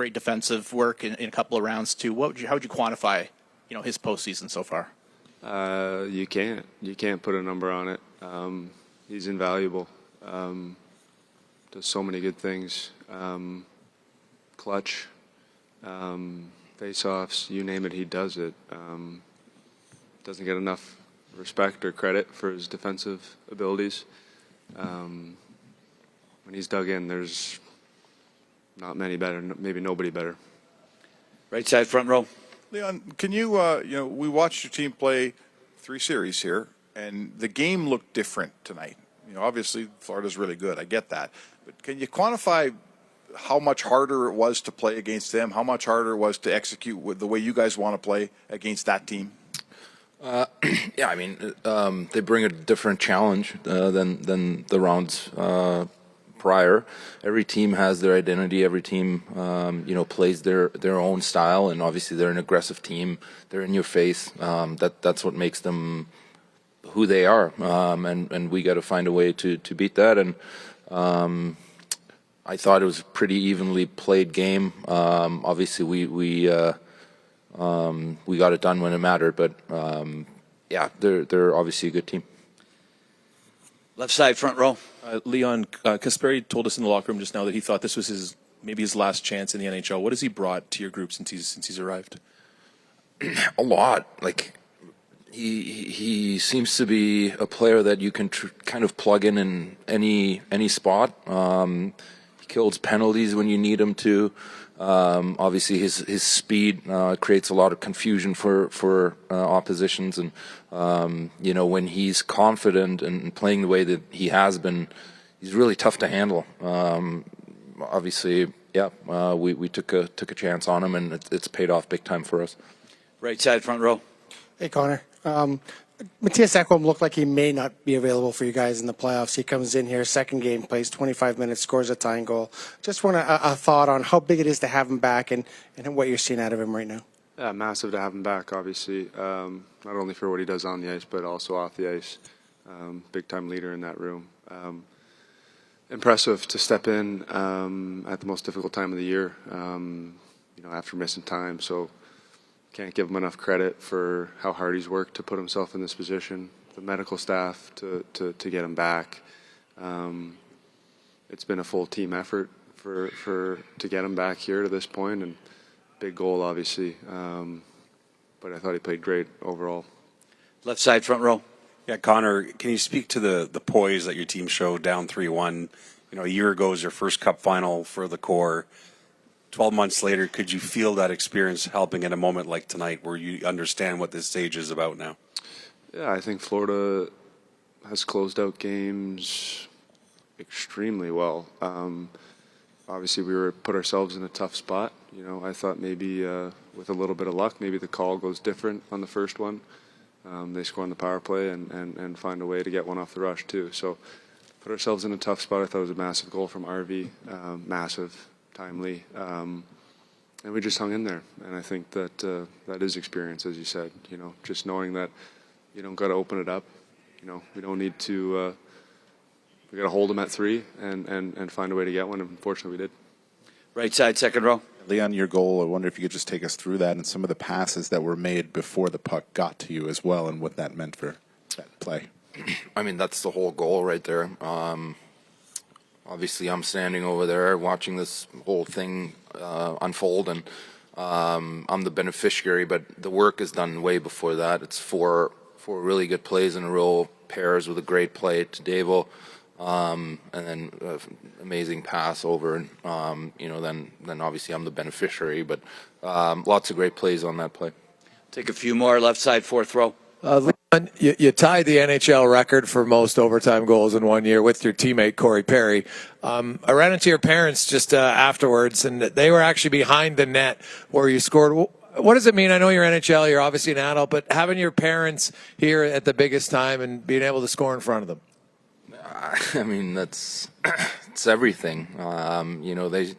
great defensive work in a couple of rounds too. How would you quantify, his postseason so far? You can't put a number on it. He's invaluable. Does so many good things. Clutch, face-offs, you name it, he does it. Doesn't get enough respect or credit for his defensive abilities. When he's dug in, there's not many better, maybe nobody better. Right side, front row. Leon, can you, we watched your team play 3 series here, and the game looked different tonight. Obviously, Florida's really good. I get that. But can you quantify how much harder it was to play against them, how much harder it was to execute with the way you guys want to play against that team? Yeah, I mean, they bring a different challenge than the rounds prior. Every team has their identity. Every team, plays their own style, and obviously they're an aggressive team. They're in your face. That's what makes them who they are, and we got to find a way to beat that. And I thought it was a pretty evenly played game. Obviously, we got it done when it mattered, but yeah, they're obviously a good team. Left side, front row. Leon, Kasperi told us in the locker room just now that he thought this was maybe his last chance in the NHL. What has he brought to your group since he's arrived? A lot. Like he seems to be a player that you can kind of plug in any spot. He kills penalties when you need him to. Obviously, his speed creates a lot of confusion for oppositions, and when he's confident and playing the way that he has been, he's really tough to handle. Obviously, yeah, we took a chance on him, and it's paid off big time for us. Right side, front row. Hey, Connor. Matthias Ekholm looked like he may not be available for you guys in the playoffs. He comes in here, second game, plays 25 minutes, scores a tying goal. Just want a thought on how big it is to have him back and what you're seeing out of him right now. Yeah, massive to have him back, obviously. Not only for what he does on the ice, but also off the ice. Big-time leader in that room. Impressive to step in at the most difficult time of the year, after missing time. So can't give him enough credit for how hard he's worked to put himself in this position. The medical staff to get him back. It's been a full team effort to get him back here to this point, and big goal, obviously. But I thought he played great overall. Left side, front row. Yeah, Connor, can you speak to the poise that your team showed down 3-1? A year ago was your first Cup final for the core. 12 months later, could you feel that experience helping in a moment like tonight where you understand what this stage is about now? Yeah, I think Florida has closed out games extremely well. Obviously, we put ourselves in a tough spot. I thought maybe with a little bit of luck, maybe the call goes different on the first one. They score on the power play and find a way to get one off the rush too. So put ourselves in a tough spot. I thought it was a massive goal from RV, massive, timely, and we just hung in there. And I think that that is experience, as you said. Just knowing that you don't got to open it up. We don't need to. We got to hold them at 3 and find a way to get one. And unfortunately, we did. Right side, second row. Leon, your goal, I wonder if you could just take us through that and some of the passes that were made before the puck got to you as well, and what that meant for that play. I mean, that's the whole goal right there. Obviously, I'm standing over there watching this whole thing unfold, and I'm the beneficiary, but the work is done way before that. It's four really good plays in a row, pairs with a great play to Davo, and then amazing pass over, and then obviously I'm the beneficiary, but lots of great plays on that play. Take a few more. Left side, fourth row. Leon, you tied the NHL record for most overtime goals in 1 year with your teammate Corey Perry. I ran into your parents just afterwards, and they were actually behind the net where you scored. What does it mean? I know you're NHL, you're obviously an adult, but having your parents here at the biggest time and being able to score in front of them. I mean, it's everything.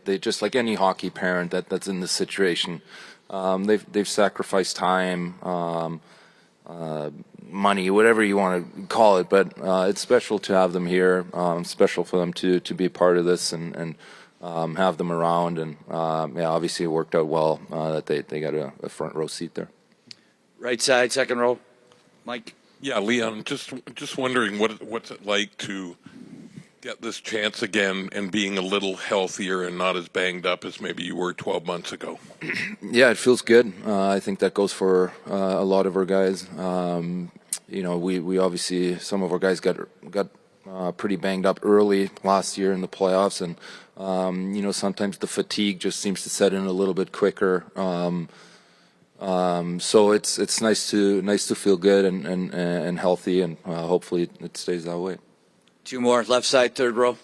They just like any hockey parent that's in this situation. They've sacrificed time, money, whatever you want to call it, but it's special to have them here. Special for them to be a part of this, and have them around, and yeah, obviously it worked out well that they got a front row seat there. Right side, second row. Mike. Yeah, Leon, just wondering what's it like to get this chance again and being a little healthier and not as banged up as maybe you were 12 months ago? Yeah, it feels good. I think that goes for a lot of our guys. You know, we obviously, some of our guys got pretty banged up early last year in the playoffs, and you know, sometimes the fatigue just seems to set in a little bit quicker. So it's nice to feel good and healthy, and hopefully it stays that way. Two more, left side, third row.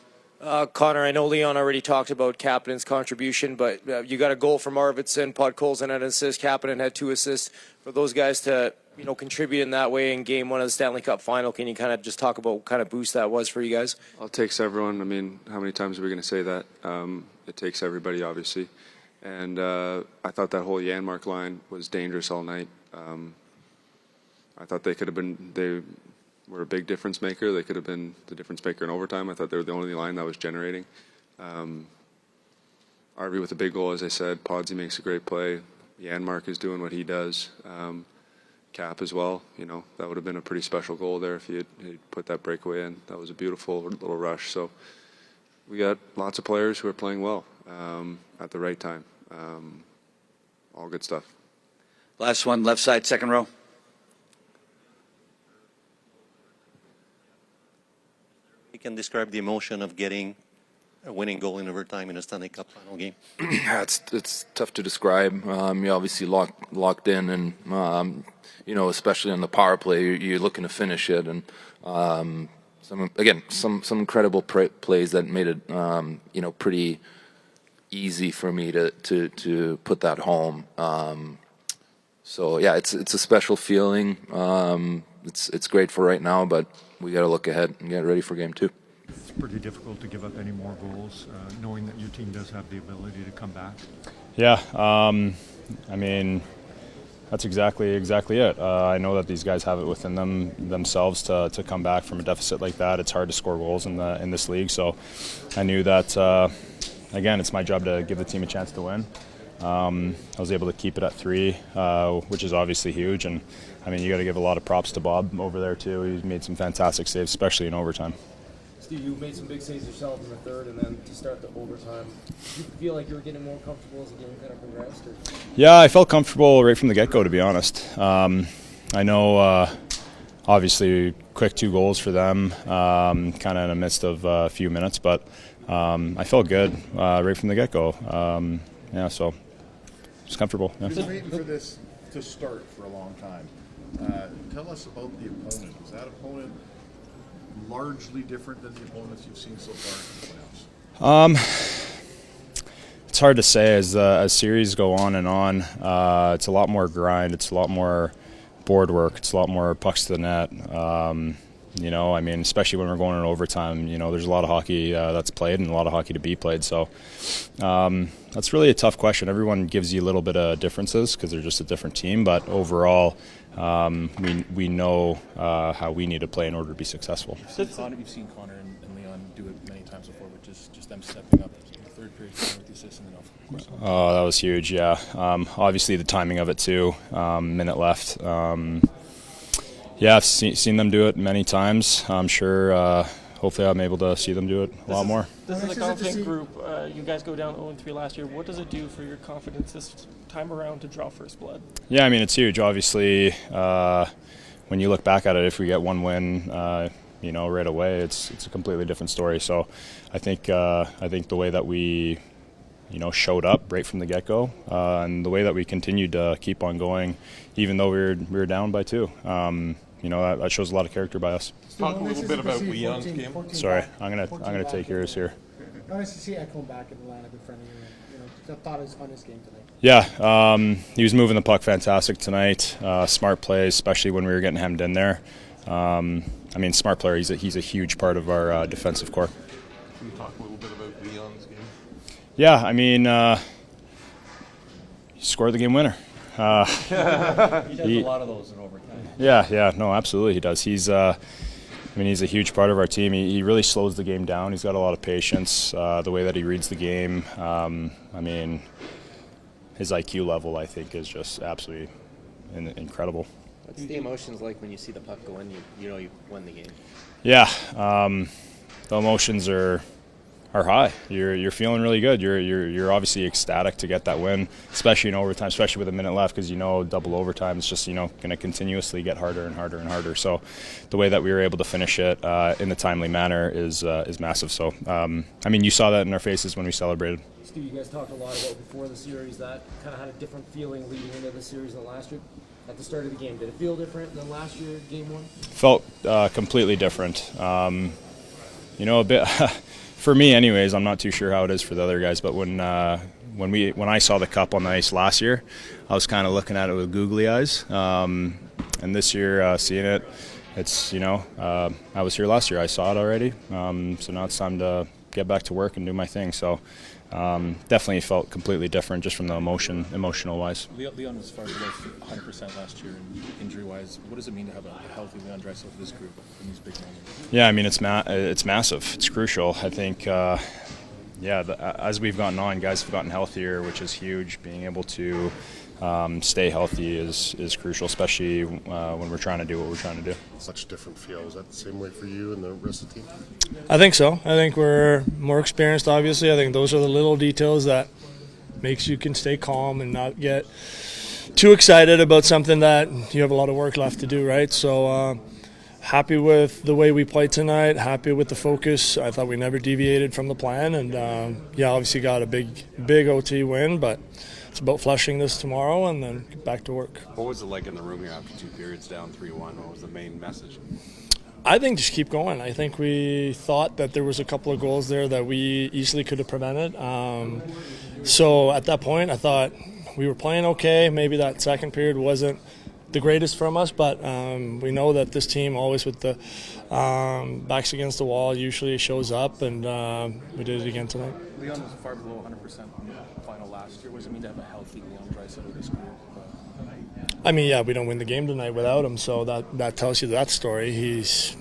Connor, I know Leon already talked about Kapanen's contribution, but you got a goal from Arvidsson, Podkolzin had an assist, Kapanen had 2 assists. For those guys to, you know, contribute in that way in Game 1 of the Stanley Cup Final, can you kind of just talk about what kind of boost that was for you guys? It takes everyone. I mean, how many times are we going to say that? It takes everybody, obviously. And I thought that whole Janmark line was dangerous all night. I thought they were a big difference maker. They could have been the difference maker in overtime. I thought they were the only line that was generating. Arvi with a big goal, as I said. Podsy makes a great play. Janmark is doing what he does. Cap as well. You know, that would have been a pretty special goal there if he had put that breakaway in. That was a beautiful little rush. So we got lots of players who are playing well at the right time. All good stuff. Last one, left side, second row. You can describe the emotion of getting a winning goal in overtime in a Stanley Cup final game. Yeah, it's tough to describe. You're obviously locked in, and you know, especially on the power play, you're looking to finish it, and some incredible plays that made it you know, pretty easy for me to put that home. So yeah, it's a special feeling. It's great for right now, but we got to look ahead and get ready for Game 2. It's pretty difficult to give up any more goals, knowing that your team does have the ability to come back. Yeah, I mean, that's exactly it. I know that these guys have it within themselves to come back from a deficit like that. It's hard to score goals in this league, so I knew that. Again, it's my job to give the team a chance to win. I was able to keep it at 3, which is obviously huge. And I mean, you got to give a lot of props to Bob over there too. He's made some fantastic saves, especially in overtime. Steve, you made some big saves yourself in the third, and then to start the overtime, did you feel like you were getting more comfortable as the game kind of progressed? Or? Yeah, I felt comfortable right from the get-go, to be honest. I know, obviously, quick 2 goals for them, kind of in the midst of a few minutes, but I felt good right from the get-go. Yeah, so just comfortable. Yeah. You've been waiting for this to start for a long time. Tell us about the opponent. Is that opponent largely different than the opponents you've seen so far in the playoffs? It's hard to say as series go on and on. It's a lot more grind. It's a lot more board work. It's a lot more pucks to the net. You know, I mean, especially when we're going in overtime, you know, there's a lot of hockey that's played and a lot of hockey to be played. So that's really a tough question. Everyone gives you a little bit of differences because they're just a different team. But overall, we know how we need to play in order to be successful. You've seen Connor and Leon do it many times before, but just them stepping up in the third period with the assist and then of course. Oh, that was huge, yeah. Obviously the timing of it too, minute left. Yeah, I've seen them do it many times. I'm sure, hopefully I'm able to see them do it a lot more. This is a confident group. You guys go down 0-3 last year. What does it do for your confidence this time around to draw first blood? Yeah, I mean, it's huge. Obviously, when you look back at it, if we get one win, you know, right away, it's a completely different story. So I think the way that we, you know, showed up right from the get-go, and the way that we continued to keep on going, even though we were down by 2. You know, that shows a lot of character by us. Talk a little bit about Leon's game. Sorry, I'm gonna take yours here. Nice to see Ekholm back in the lineup in front of you. You know, the thought is on his game tonight. Yeah, he was moving the puck fantastic tonight. Smart plays, especially when we were getting hemmed in there. I mean, smart player. He's a huge part of our defensive core. Can you talk a little bit about Leon's game? Yeah, I mean, he scored the game winner. He does a lot of those in overtime. Yeah, no, absolutely he does. He's I mean, he's a huge part of our team. He really slows the game down. He's got a lot of patience, the way that he reads the game. I mean, his IQ level, I think, is just absolutely incredible. What's the emotions like when you see the puck go in? You know you won the game. Yeah, the emotions are high. You're feeling really good. You're obviously ecstatic to get that win, especially in overtime, especially with a minute left, because double overtime is just going to continuously get harder and harder and harder. So the way that we were able to finish it in a timely manner is massive. So I mean, you saw that in our faces when we celebrated. Stu, you guys talked a lot about before the series that kind of had a different feeling leading into the series than last year. At the start of the game, did it feel different than last year, Game 1? Felt completely different. A bit. For me, anyways, I'm not too sure how it is for the other guys, but when I saw the cup on the ice last year, I was kind of looking at it with googly eyes. And this year, seeing it, it's I was here last year. I saw it already. So now it's time to get back to work and do my thing. So definitely felt completely different just from the emotional wise. Leon was far below 100% last year, and injury-wise, what does it mean to have a healthy Leon Draisaitl for this group in these big moments? Yeah, I mean it's massive. It's crucial. I think as we've gotten on, guys have gotten healthier, which is huge. Being able to stay healthy is crucial, especially when we're trying to do what we're trying to do. Such a different feel. Is that the same way for you and the rest of the team? I think so. I think we're more experienced, obviously. I think those are the little details that makes you can stay calm and not get too excited about something that you have a lot of work left to do, right? So happy with the way we played tonight, happy with the focus. I thought we never deviated from the plan, and obviously got a big OT win, but it's about flushing this tomorrow and then get back to work. What was it like in the room here after 2 periods down 3-1? What was the main message? I think just keep going. I think we thought that there was a couple of goals there that we easily could have prevented. So at that point, I thought we were playing okay. Maybe that second period wasn't the greatest from us, but we know that this team always with the backs against the wall usually shows up, and we did it again tonight. Leon was far below 100% in the final last year. What does it mean to have a healthy Leon Draisaitl with this group? I mean, yeah, we don't win the game tonight without him, so that tells you that story. He's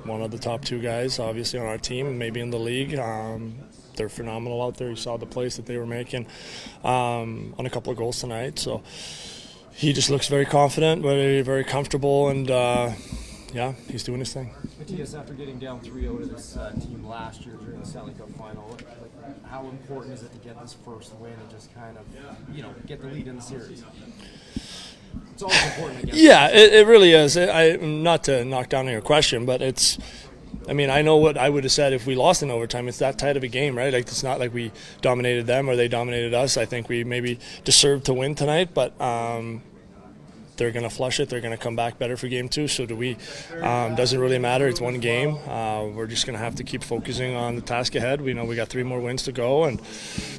one of the top 2 guys, obviously, on our team, maybe in the league. They're phenomenal out there. You saw the plays that they were making on a couple of goals tonight. So he just looks very confident, very, very comfortable, and he's doing his thing. Matthias, after getting down 3-0 to this team last year during the Stanley Cup final, how important is it to get this first win and just kind of, get the lead in the series? It's always important to get. Yeah, it really is. Not to knock down on your question, but it's. I mean, I know what I would have said if we lost in overtime. It's that tight of a game, right? Like, it's not like we dominated them or they dominated us. I think we maybe deserved to win tonight, but they're going to flush it. They're going to come back better for game 2. So do we. Doesn't really matter. It's one game. We're just going to have to keep focusing on the task ahead. We know we got 3 more wins to go, and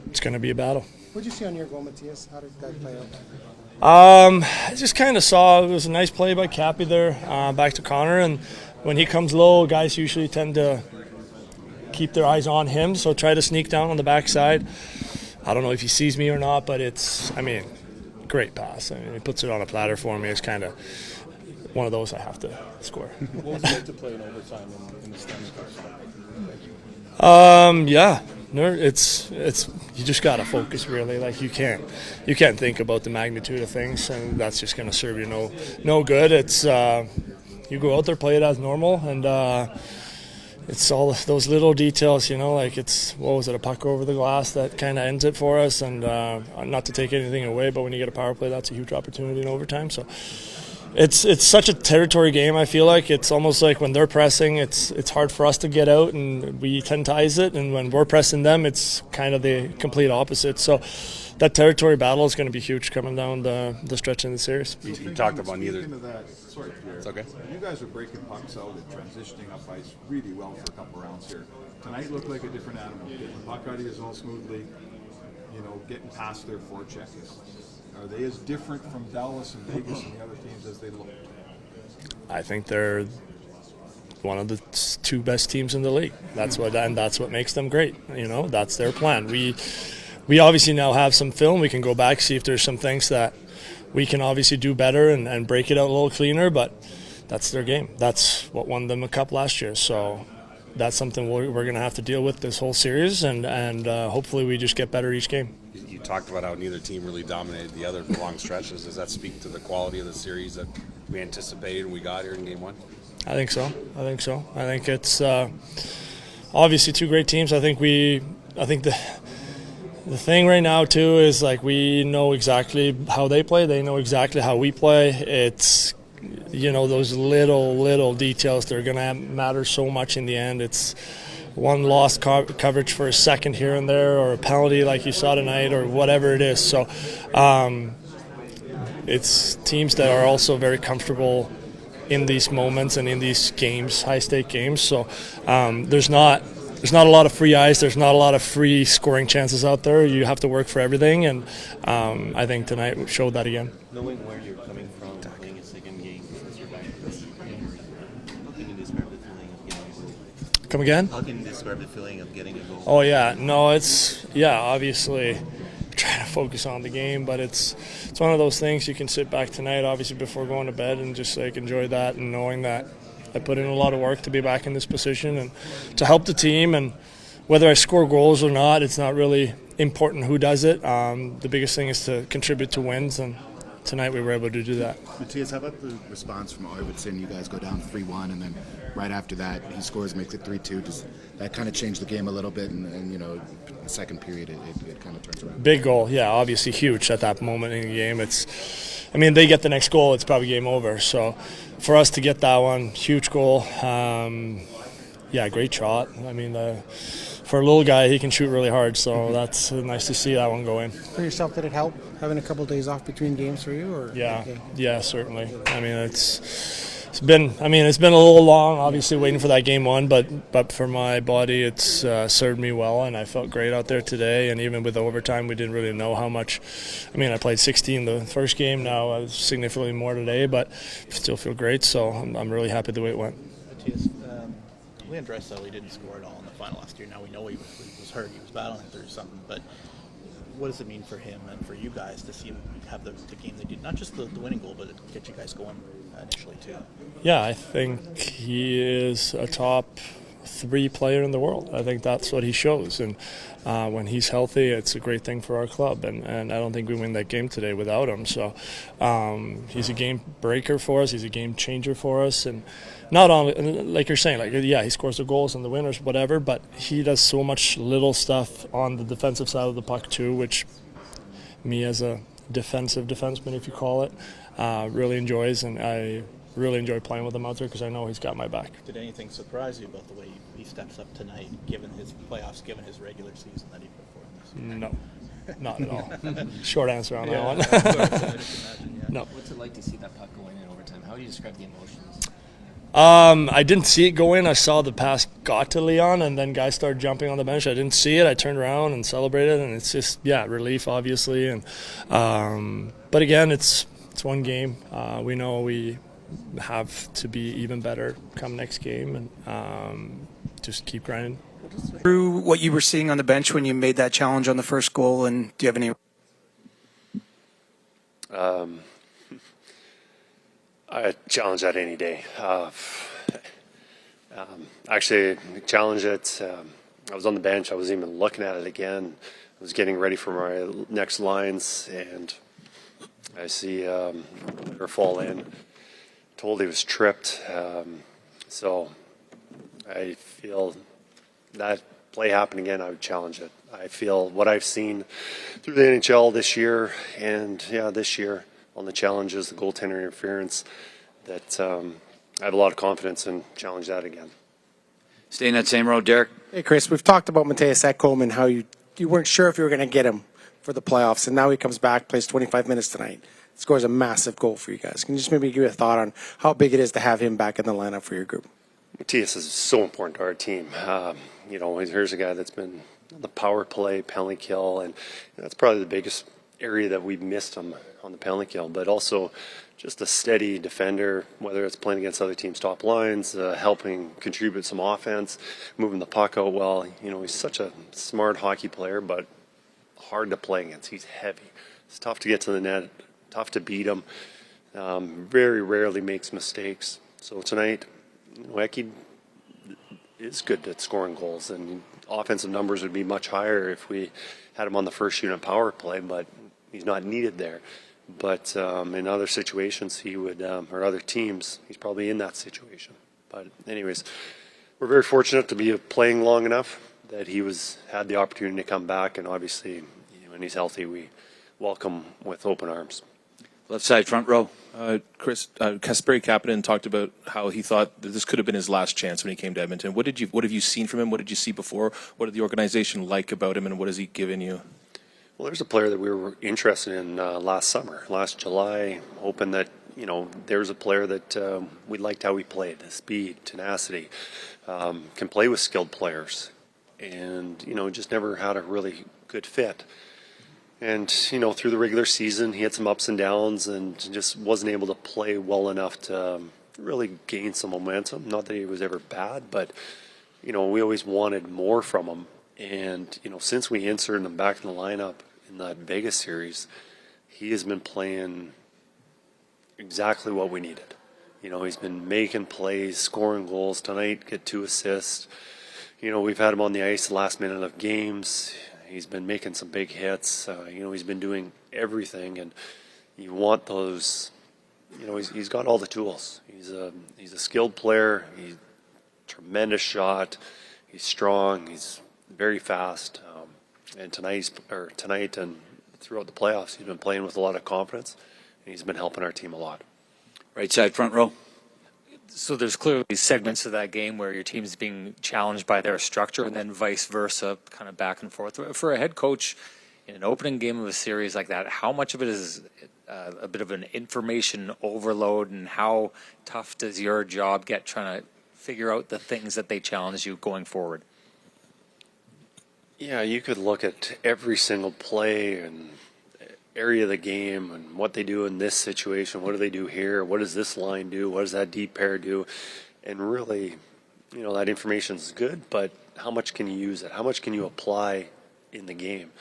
it's going to be a battle. What did you see on your goal, Matthias? How did that play out? I just kind of saw it was a nice play by Cappy there, back to Connor, and when he comes low, guys usually tend to keep their eyes on him, so try to sneak down on the backside. I don't know if he sees me or not, but great pass. I mean, he puts it on a platter for me. It's kind of one of those I have to score. What was it like to play in overtime in the Stanley Cup? It's you just gotta focus, really. Like, you can't think about the magnitude of things, and that's just gonna serve you no good. It's you go out there, play it as normal, and it's all those little details, like a puck over the glass that kind of ends it for us, and not to take anything away, but when you get a power play, that's a huge opportunity in overtime. So it's such a territory game. I feel like it's almost like when they're pressing, it's hard for us to get out, and we tend to ice it, and when we're pressing them, it's kind of the complete opposite. So that territory battle is going to be huge coming down the stretch in the series. You talked about neither. Sorry, Pierre. It's okay. You guys are breaking pucks out and transitioning up ice really well for a couple rounds here. Tonight looked like a different animal. Getting the puck out of your zone smoothly, getting past their forecheck. Are they as different from Dallas and Vegas and the other teams as they looked? I think they're one of the 2 best teams in the league. That's what makes them great. That's their plan. We obviously now have some film. We can go back, see if there's some things that we can obviously do better and break it out a little cleaner, but that's their game. That's what won them a cup last year. So that's something we're going to have to deal with this whole series, and hopefully we just get better each game. You talked about how neither team really dominated the other for long stretches. Does that speak to the quality of the series that we anticipated when we got here in Game 1? I think so. I think it's obviously two great teams. I think the thing right now too is like we know exactly how they play. They know exactly how we play. It's those little details that are going to matter so much in the end. It's one lost coverage for a second here and there, or a penalty like you saw tonight, or whatever it is. So it's teams that are also very comfortable in these moments and in these games, high-stake games. So there's not a lot of free ice. There's not a lot of free scoring chances out there. You have to work for everything, and I think tonight showed that again. Knowing where you're coming from, playing a second game since you're back this game, how can you describe the feeling of getting a goal? Come again? How can you describe the feeling of getting a goal? Oh yeah, no, obviously trying to focus on the game, but it's one of those things you can sit back tonight, obviously before going to bed, and just like enjoy that, and knowing that I put in a lot of work to be back in this position and to help the team. And whether I score goals or not, it's not really important who does it. The biggest thing is to contribute to wins, and tonight we were able to do that. Matthias, how about the response from Arvidsson? You guys go down 3-1, and then right after that, he scores, makes it 3-2. Does that kind of change the game a little bit? And the second period, it kind of turns around. Big goal, yeah, obviously huge at that moment in the game. They get the next goal, it's probably game over. So for us to get that one, huge goal. Great shot. For a little guy, he can shoot really hard, so that's nice to see that one go in. For yourself, did it help having a couple of days off between games for you? Or Yeah, certainly. It's been a little long, obviously waiting for that Game 1, but for my body, it's served me well, and I felt great out there today. And even with overtime, we didn't really know how much. I played 16 the first game. Now I was significantly more today, but still feel great. So I'm really happy the way it went. Matthias, Leon Draisaitl, he didn't score at all in the final last year. Now we know he was hurt. He was battling through something, but what does it mean for him and for you guys to see him have the game they did? Not just the winning goal, but get you guys going initially too. Yeah, I think he is a top 3 player in the world. I think that's what he shows, and when he's healthy, it's a great thing for our club, and I don't think we win that game today without him. So he's a game breaker for us. He's a game changer for us, and not only, like you're saying, he scores the goals and the winners, whatever, but he does so much little stuff on the defensive side of the puck too, which me as a defensive defenseman, if you call it, really enjoys, and I really enjoy playing with him out there because I know he's got my back. Did anything surprise you about the way he steps up tonight, given his playoffs, given his regular season that he put forth? No, not at all. Short answer on that one. No. What's it like to see that puck going in overtime? How do you describe the emotions? I didn't see it go in. I saw the pass got to Leon, and then guys started jumping on the bench. I didn't see it. I turned around and celebrated, and it's just relief, obviously. And but again, it's one game. We know we have to be even better come next game, and just keep grinding. Through what you were seeing on the bench when you made that challenge on the first goal, and do you have any? I challenge that any day. Actually, challenge it. I was on the bench. I was even looking at it again. I was getting ready for my next lines, and I see her fall in. Told he was tripped. So I feel that play happen again, I would challenge it. I feel what I've seen through the NHL this year, and this year on the challenges, the goaltender interference, that I have a lot of confidence in challenge that again. Stay in that same row, Derek. Hey, Chris, we've talked about Matthias Ekholm and how you weren't sure if you were going to get him for the playoffs, and now he comes back, plays 25 minutes tonight, scores a massive goal for you guys. Can you just maybe give a thought on how big it is to have him back in the lineup for your group? Matthias is so important to our team. Here's a guy that's been on the power play, penalty kill, and that's probably the biggest area that we've missed him on the penalty kill, but also just a steady defender, whether it's playing against other teams' top lines, helping contribute some offense, moving the puck out well. He's such a smart hockey player, but hard to play against. He's heavy. It's tough to get to the net, tough to beat him. Very rarely makes mistakes. So tonight, Eki is good at scoring goals, and offensive numbers would be much higher if we had him on the first unit power play, but he's not needed there. But in other situations, he would, or other teams, he's probably in that situation. But anyways, we're very fortunate to be playing long enough that he had the opportunity to come back, and obviously, when he's healthy, we welcome with open arms. Left side, front row. Chris, Kasperi Kapanen talked about how he thought that this could have been his last chance when he came to Edmonton. What have you seen from him? What did you see before? What did the organization like about him, and what has he given you? Well, there's a player that we were interested in last July, hoping that, there's a player that we liked how he played, the speed, tenacity, can play with skilled players, and, just never had a really good fit. And, through the regular season, he had some ups and downs and just wasn't able to play well enough to really gain some momentum. Not that he was ever bad, but, we always wanted more from him. And, since we inserted him back in the lineup in that Vegas series, he has been playing exactly what we needed. He's been making plays, scoring goals. Tonight, get 2 assists. We've had him on the ice the last minute of games. He's been making some big hits. He's been doing everything, and you want those. He's got all the tools. He's a skilled player. He's a tremendous shot. He's strong. He's very fast. And tonight and throughout the playoffs, he's been playing with a lot of confidence, and he's been helping our team a lot. Right side, front row. So there's clearly segments of that game where your team's being challenged by their structure and then vice versa, kind of back and forth. For a head coach in an opening game of a series like that, how much of it is a bit of an information overload, and how tough does your job get trying to figure out the things that they challenge you going forward? Yeah, you could look at every single play and area of the game and what they do in this situation. What do they do here? What does this line do? What does that deep pair do? And really, that information is good, but how much can you use it? How much can you apply in the game?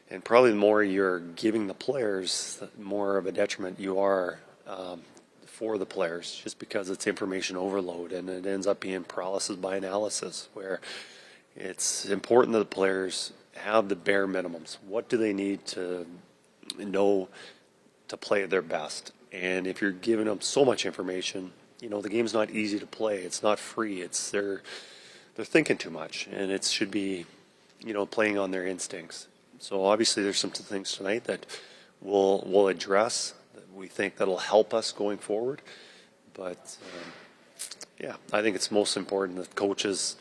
And probably the more you're giving the players, the more of a detriment you are for the players, just because it's information overload, and it ends up being paralysis by analysis, where it's important that the players have the bare minimums. What do they need to know to play at their best? And if you're giving them so much information, the game's not easy to play. It's not free. They're thinking too much, and it should be, playing on their instincts. So obviously there's some things tonight that we'll address that we think that'll help us going forward. But I think it's most important that coaches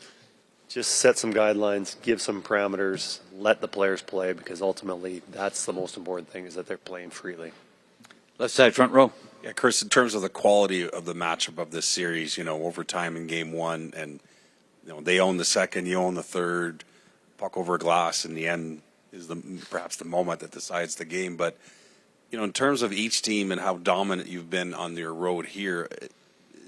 just set some guidelines, give some parameters, let the players play, because ultimately that's the most important thing, is that they're playing freely. Left side, front row. Yeah, Chris, in terms of the quality of the matchup of this series, overtime in game 1, and they own the second, you own the third, puck over glass in the end is perhaps the moment that decides the game. But in terms of each team and how dominant you've been on your road here,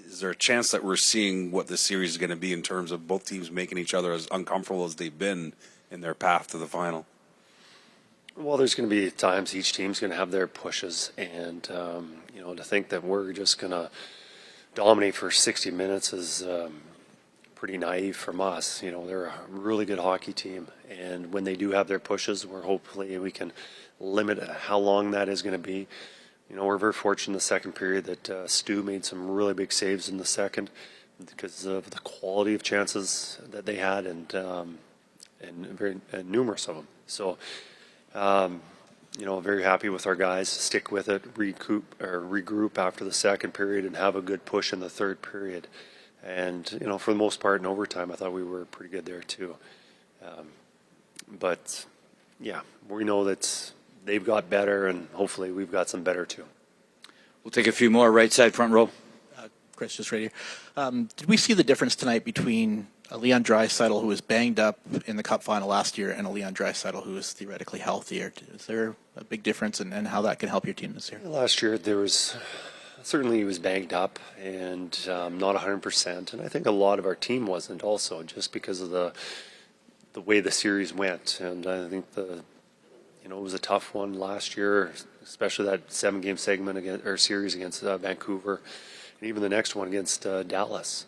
is there a chance that we're seeing what this series is going to be in terms of both teams making each other as uncomfortable as they've been in their path to the final? Well, there's going to be times each team's going to have their pushes, and to think that we're just going to dominate for 60 minutes is pretty naive from us. They're a really good hockey team, and when they do have their pushes, hopefully we can limit how long that is going to be. We're very fortunate in the second period that Stu made some really big saves in the second because of the quality of chances that they had, and very numerous of them. So, very happy with our guys. Stick with it, regroup after the second period, and have a good push in the third period. And for the most part in overtime, I thought we were pretty good there too. But we know that they've got better, and hopefully we've got some better too. We'll take a few more. Right side, front row. Chris, just right here. Did we see the difference tonight between a Leon Draisaitl who was banged up in the Cup final last year and a Leon Draisaitl who is theoretically healthier? Is there a big difference in how that can help your team this year? Last year there was certainly he was banged up and not 100%, and I think a lot of our team wasn't also, just because of the way the series went. And I think it was a tough one last year, especially that 7-game segment series against Vancouver. and even the next one against Dallas.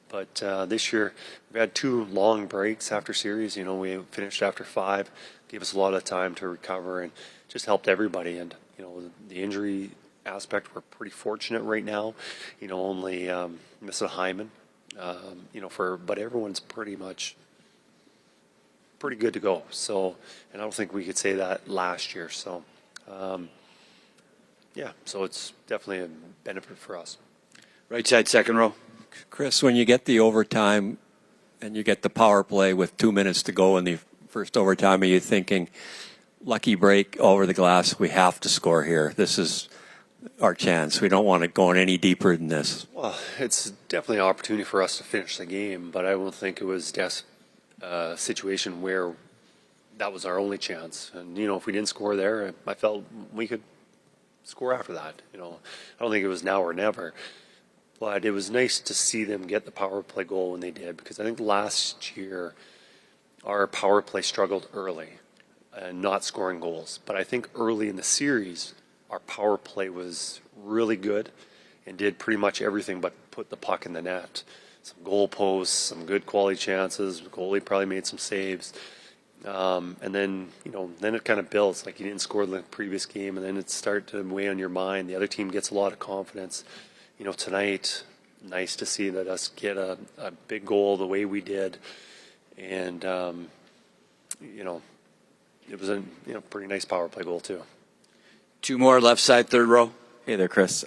But this year, we've had 2 long breaks after series. We finished after 5, gave us a lot of time to recover, and just helped everybody. And, the injury aspect, we're pretty fortunate right now. Only missing Hyman, but everyone's pretty good to go. So, and I don't think we could say that last year. So, so it's definitely a benefit for us. Right side, second row. Chris, when you get the overtime and you get the power play with 2 minutes to go in the first overtime, are you thinking, lucky break over the glass, we have to score here? This is our chance. We don't want it going any deeper than this. Well, it's definitely an opportunity for us to finish the game, but I don't think it was a situation where that was our only chance. And, if we didn't score there, I felt we could score after that. I don't think it was now or never. But it was nice to see them get the power play goal when they did, because I think last year our power play struggled early and not scoring goals. But I think early in the series, our power play was really good and did pretty much everything but put the puck in the net. Some goal posts, some good quality chances. The goalie probably made some saves. And then, then it kind of builds. Like, you didn't score the previous game, and then it started to weigh on your mind. The other team gets a lot of confidence. Tonight, nice to see that us get a big goal the way we did. And, it was a pretty nice power play goal, too. 2 more, left side, third row. Hey there, Chris.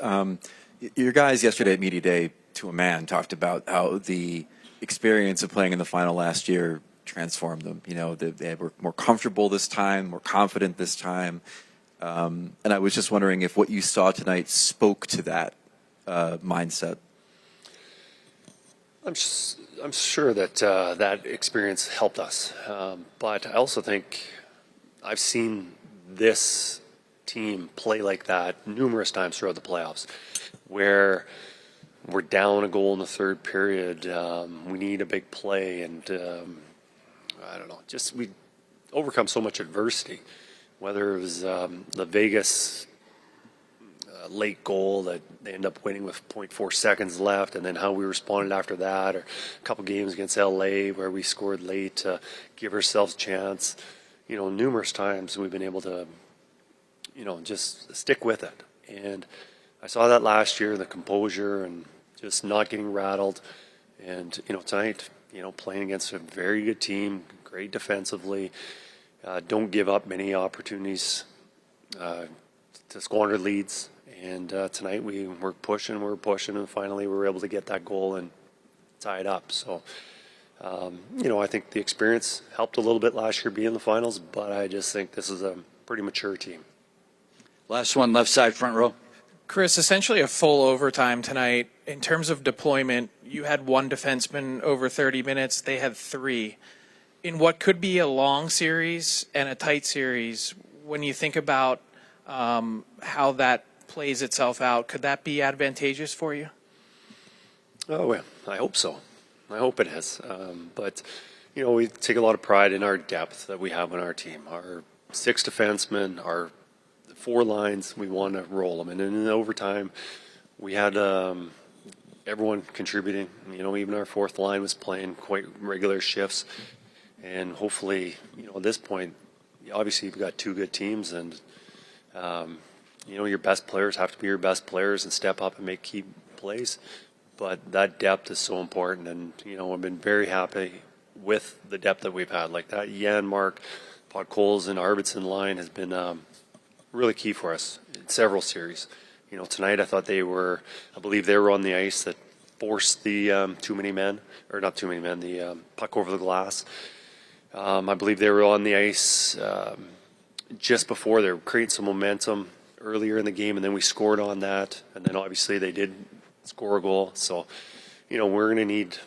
Your guys yesterday at Media Day, to a man, talked about how the experience of playing in the final last year transformed them. They were more comfortable this time, more confident this time. And I was just wondering if what you saw tonight spoke to that mindset. I'm sure that that experience helped us. But I also think I've seen this team play like that numerous times throughout the playoffs, where we're down a goal in the third period. We need a big play, and I don't know, just we overcome so much adversity, whether it was the Vegas late goal that they end up winning with 0.4 seconds left, and then how we responded after that, or a couple games against LA where we scored late to give ourselves a chance. Numerous times we've been able to, just stick with it. And I saw that last year, the composure and just not getting rattled. And, tonight, playing against a very good team, great defensively, don't give up many opportunities to squander leads. And tonight we were pushing, and finally we were able to get that goal and tie it up. So, I think the experience helped a little bit last year being in the finals, but I just think this is a pretty mature team. Last one, left side, front row. Chris, essentially a full overtime tonight. In terms of deployment, you had 1 defenseman over 30 minutes. They had 3. In what could be a long series and a tight series, when you think about how that plays itself out, could that be advantageous for you? Oh, well, I hope so. I hope it is. But, we take a lot of pride in our depth that we have on our team. Our 6 defensemen, our 4 lines, we want to roll them. And in the overtime, we had everyone contributing. Even our 4th line was playing quite regular shifts. And hopefully, at this point, obviously you've got 2 good teams, and your best players have to be your best players and step up and make key plays. But that depth is so important, and I've been very happy with the depth that we've had. Like that Janmark, Podkolzin, and Arvidsson line has been really key for us in several series. Tonight I believe they were on the ice that forced the the puck over the glass. I believe they were on the ice just before. They were creating some momentum earlier in the game, and then we scored on that, and then obviously they did score a goal. So, we're going to need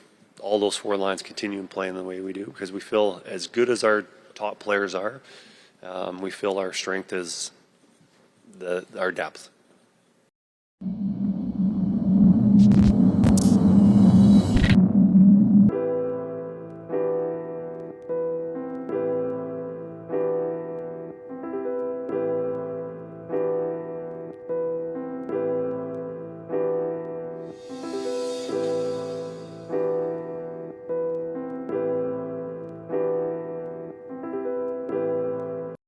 all those 4 lines continuing playing the way we do, because we feel as good as our top players are, we feel our strength is our depth.